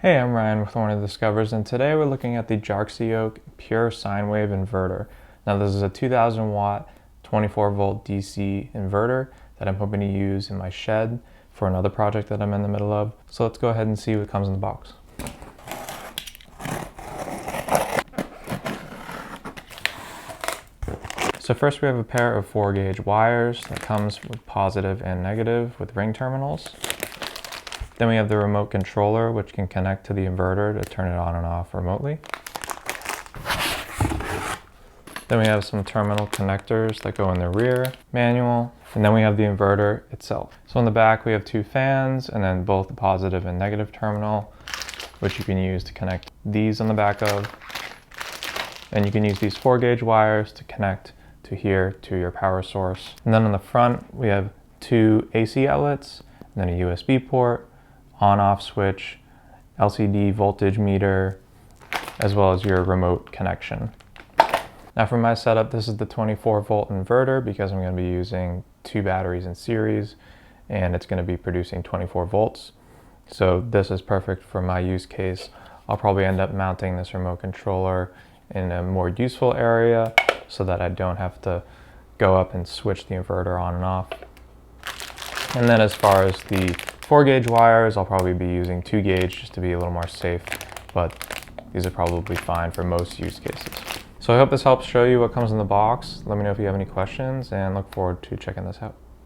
Hey, I'm Ryan with One of the Discovers, and today we're looking at the JARXIOKE Pure Sine Wave Inverter. Now this is a 2000 watt 24 volt DC inverter that I'm hoping to use in my shed for another project that I'm in the middle of. So let's go ahead and see what comes in the box. So first we have a pair of 4-gauge wires that comes with positive and negative with ring terminals. Then we have the remote controller, which can connect to the inverter to turn it on and off remotely. Then we have some terminal connectors that go in the rear, manual, and then we have the inverter itself. So on the back we have two fans and then both the positive and negative terminal, which you can use to connect these on the back of. And you can use these 4-gauge wires to connect to here to your power source. And then on the front we have two AC outlets, and then a USB port, on-off switch, LCD voltage meter, as well as your remote connection. Now for my setup, this is the 24 volt inverter because I'm going to be using two batteries in series and it's going to be producing 24 volts. So this is perfect for my use case. I'll probably end up mounting this remote controller in a more useful area so that I don't have to go up and switch the inverter on and off. And then as far as the 4-gauge wires, I'll probably be using 2-gauge just to be a little more safe, but these are probably fine for most use cases. So I hope this helps show you what comes in the box. Let me know if you have any questions and look forward to checking this out.